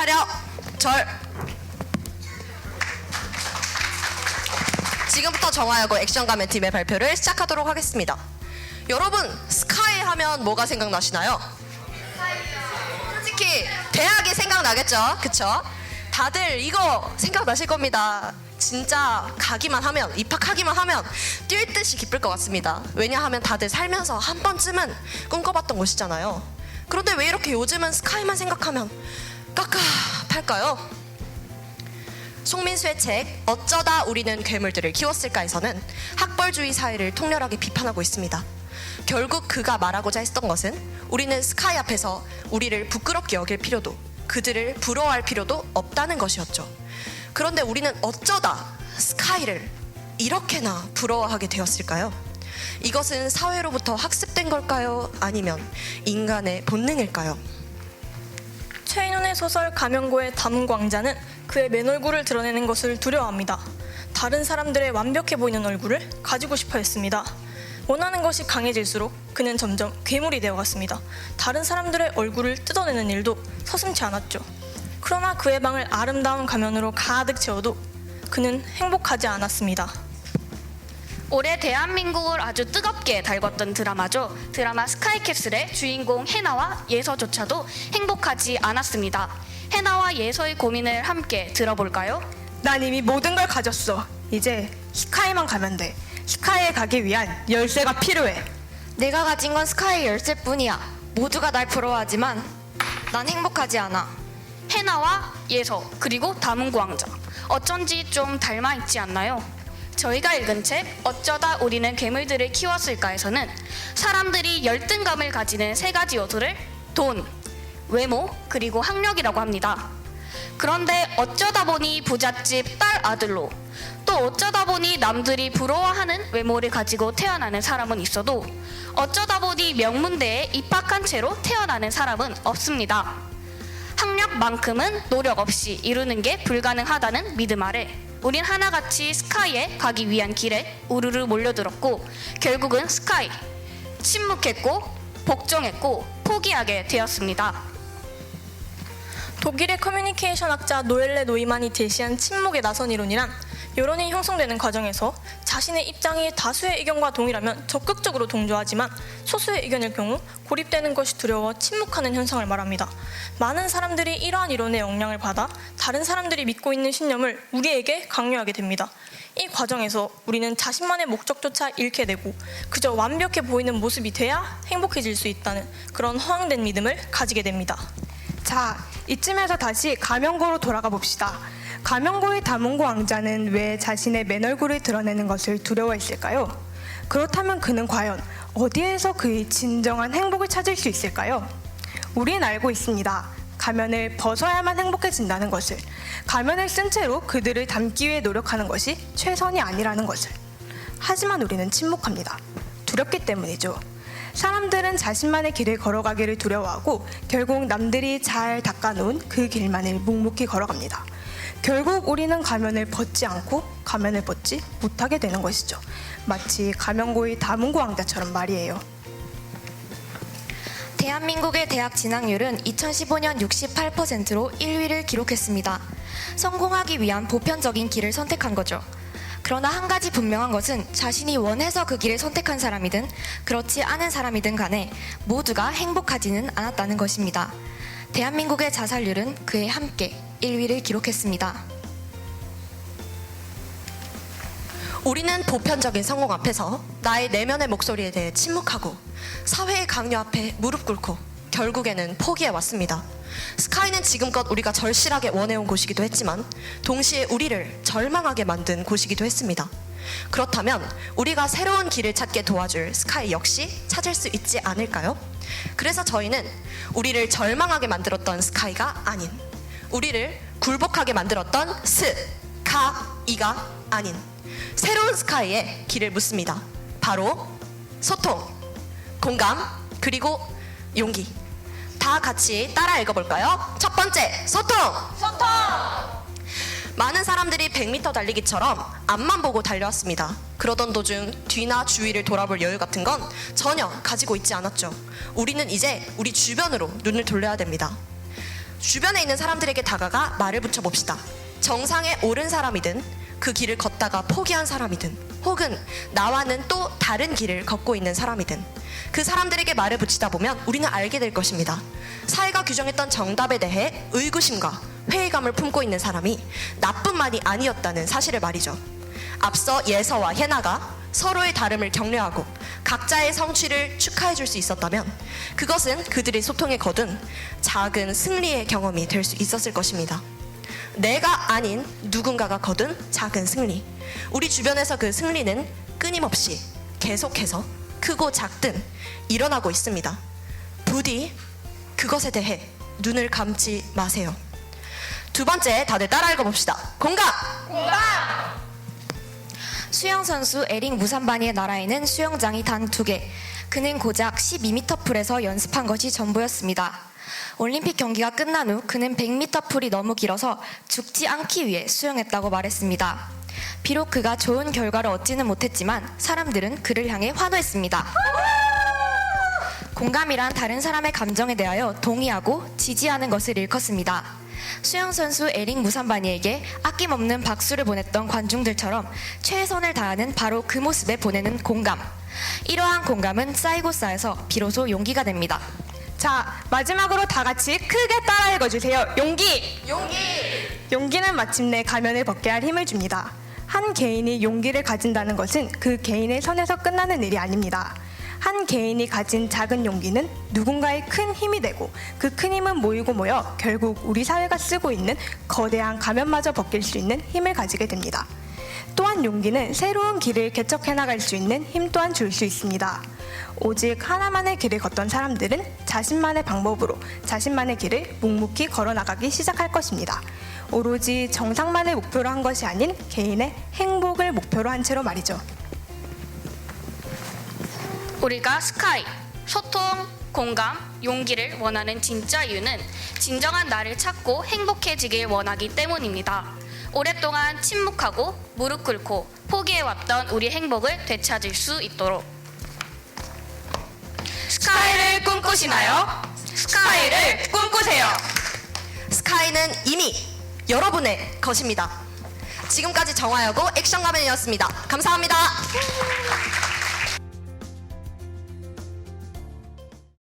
차려 절. 지금부터 정하여고 액션 가면 팀의 발표를 시작하도록 하겠습니다. 여러분, 스카이 하면 뭐가 생각나시나요? 솔직히 대학이 생각나겠죠? 그쵸? 다들 이거 생각나실 겁니다. 진짜 가기만 하면, 입학하기만 하면 뛸 듯이 기쁠 것 같습니다. 왜냐하면 다들 살면서 한 번쯤은 꿈꿔봤던 곳이잖아요. 그런데 왜 이렇게 요즘은 스카이만 생각하면 깝깝할까요? 송민수의 책 어쩌다 우리는 괴물들을 키웠을까에서는 학벌주의 사회를 통렬하게 비판하고 있습니다. 결국 그가 말하고자 했던 것은 우리는 스카이 앞에서 우리를 부끄럽게 여길 필요도, 그들을 부러워할 필요도 없다는 것이었죠. 그런데 우리는 어쩌다 스카이를 이렇게나 부러워하게 되었을까요? 이것은 사회로부터 학습된 걸까요? 아니면 인간의 본능일까요? 최인훈의 소설 가면고의 담음광자는 그의 맨 얼굴을 드러내는 것을 두려워합니다. 다른 사람들의 완벽해 보이는 얼굴을 가지고 싶어 했습니다. 원하는 것이 강해질수록 그는 점점 괴물이 되어갔습니다. 다른 사람들의 얼굴을 뜯어내는 일도 서슴지 않았죠. 그러나 그의 방을 아름다운 가면으로 가득 채워도 그는 행복하지 않았습니다. 올해 대한민국을 아주 뜨겁게 달궜던 드라마죠. 드라마 스카이캐슬의 주인공 해나와 예서조차도 행복하지 않았습니다. 해나와 예서의 고민을 함께 들어볼까요? 난 이미 모든 걸 가졌어. 이제 히카이만 가면 돼. 히카이에 가기 위한 열쇠가 필요해. 내가 가진 건 스카이 열쇠뿐이야. 모두가 날 부러워하지만 난 행복하지 않아. 해나와 예서 그리고 담음구왕자, 어쩐지 좀 닮아있지 않나요? 저희가 읽은 책 어쩌다 우리는 괴물들을 키웠을까에서는 사람들이 열등감을 가지는 세 가지 요소를 돈, 외모, 그리고 학력이라고 합니다. 그런데 어쩌다 보니 부잣집 딸 아들로, 또 어쩌다 보니 남들이 부러워하는 외모를 가지고 태어나는 사람은 있어도 어쩌다 보니 명문대에 입학한 채로 태어나는 사람은 없습니다. 학력만큼은 노력 없이 이루는 게 불가능하다는 믿음 아래 우린 하나같이 스카이에 가기 위한 길에 우르르 몰려들었고, 결국은 스카이, 침묵했고 복종했고 포기하게 되었습니다. 독일의 커뮤니케이션 학자 노엘레 노이만이 제시한 침묵에 나선 이론이란, 여론이 형성되는 과정에서 자신의 입장이 다수의 의견과 동일하면 적극적으로 동조하지만 소수의 의견일 경우 고립되는 것이 두려워 침묵하는 현상을 말합니다. 많은 사람들이 이러한 이론의 영향을 받아 다른 사람들이 믿고 있는 신념을 우리에게 강요하게 됩니다. 이 과정에서 우리는 자신만의 목적조차 잃게 되고 그저 완벽해 보이는 모습이 돼야 행복해질 수 있다는 그런 허황된 믿음을 가지게 됩니다. 자, 이쯤에서 다시 가면고로 돌아가 봅시다. 가면고의 담음고 왕자는 왜 자신의 맨 얼굴을 드러내는 것을 두려워했을까요? 그렇다면 그는 과연 어디에서 그의 진정한 행복을 찾을 수 있을까요? 우린 알고 있습니다. 가면을 벗어야만 행복해진다는 것을. 가면을 쓴 채로 그들을 닮기 위해 노력하는 것이 최선이 아니라는 것을. 하지만 우리는 침묵합니다. 두렵기 때문이죠. 사람들은 자신만의 길을 걸어가기를 두려워하고 결국 남들이 잘 닦아놓은 그 길만을 묵묵히 걸어갑니다. 결국 우리는 가면을 벗지 않고 가면을 벗지 못하게 되는 것이죠. 마치 가면고의 담음고 왕자처럼 말이에요. 대한민국의 대학 진학률은 2015년 68%로 1위를 기록했습니다. 성공하기 위한 보편적인 길을 선택한 거죠. 그러나 한 가지 분명한 것은 자신이 원해서 그 길을 선택한 사람이든 그렇지 않은 사람이든 간에 모두가 행복하지는 않았다는 것입니다. 대한민국의 자살률은 그에 함께 1위를 기록했습니다. 우리는 보편적인 성공 앞에서 나의 내면의 목소리에 대해 침묵하고 사회의 강요 앞에 무릎 꿇고 결국에는 포기해왔습니다. 스카이는 지금껏 우리가 절실하게 원해온 곳이기도 했지만 동시에 우리를 절망하게 만든 곳이기도 했습니다. 그렇다면 우리가 새로운 길을 찾게 도와줄 스카이 역시 찾을 수 있지 않을까요? 그래서 저희는 우리를 절망하게 만들었던 스카이가 아닌, 우리를 굴복하게 만들었던 스카이가 아닌 새로운 스카이의 길을 묻습니다. 바로 소통, 공감, 그리고 용기. 다 같이 따라 읽어볼까요? 첫 번째, 소통! 소통! 많은 사람들이 100m 달리기처럼 앞만 보고 달려왔습니다. 그러던 도중 뒤나 주위를 돌아볼 여유 같은 건 전혀 가지고 있지 않았죠. 우리는 이제 우리 주변으로 눈을 돌려야 됩니다. 주변에 있는 사람들에게 다가가 말을 붙여봅시다. 정상에 오른 사람이든 그 길을 걷다가 포기한 사람이든 혹은 나와는 또 다른 길을 걷고 있는 사람이든 그 사람들에게 말을 붙이다 보면 우리는 알게 될 것입니다. 사회가 규정했던 정답에 대해 의구심과 회의감을 품고 있는 사람이 나뿐만이 아니었다는 사실을 말이죠. 앞서 예서와 해나가 서로의 다름을 격려하고 각자의 성취를 축하해 줄 수 있었다면 그것은 그들의 소통에 거둔 작은 승리의 경험이 될 수 있었을 것입니다. 내가 아닌 누군가가 거둔 작은 승리. 우리 주변에서 그 승리는 끊임없이 계속해서 크고 작든 일어나고 있습니다. 부디 그것에 대해 눈을 감지 마세요. 두 번째, 다들 따라 읽어봅시다. 공감! 수영선수 에릭 무산바니의 나라에는 수영장이 단 2개. 그는 고작 12m 풀에서 연습한 것이 전부였습니다. 올림픽 경기가 끝난 후 그는 100m 풀이 너무 길어서 죽지 않기 위해 수영했다고 말했습니다. 비록 그가 좋은 결과를 얻지는 못했지만 사람들은 그를 향해 환호했습니다. 공감이란 다른 사람의 감정에 대하여 동의하고 지지하는 것을 일컫습니다. 수영선수 에릭 무산바니에게 아낌없는 박수를 보냈던 관중들처럼 최선을 다하는 바로 그 모습에 보내는 공감. 이러한 공감은 쌓이고 쌓여서 비로소 용기가 됩니다. 자, 마지막으로 다 같이 크게 따라 읽어주세요. 용기! 용기는 마침내 가면을 벗게 할 힘을 줍니다. 한 개인이 용기를 가진다는 것은 그 개인의 선에서 끝나는 일이 아닙니다. 한 개인이 가진 작은 용기는 누군가의 큰 힘이 되고 그 큰 힘은 모이고 모여 결국 우리 사회가 쓰고 있는 거대한 가면마저 벗길 수 있는 힘을 가지게 됩니다. 또한 용기는 새로운 길을 개척해 나갈 수 있는 힘 또한 줄 수 있습니다. 오직 하나만의 길을 걷던 사람들은 자신만의 방법으로 자신만의 길을 묵묵히 걸어나가기 시작할 것입니다. 오로지 정상만을 목표로 한 것이 아닌 개인의 행복을 목표로 한 채로 말이죠. 우리가 스카이, 소통, 공감, 용기를 원하는 진짜 이유는 진정한 나를 찾고 행복해지길 원하기 때문입니다. 오랫동안 침묵하고 무릎 꿇고 포기해왔던 우리 행복을 되찾을 수 있도록 스카이를 꿈꾸시나요? 스카이를 꿈꾸세요. 스카이는 이미 여러분의 것입니다. 지금까지 정화여고 액션 가면이었습니다. 감사합니다.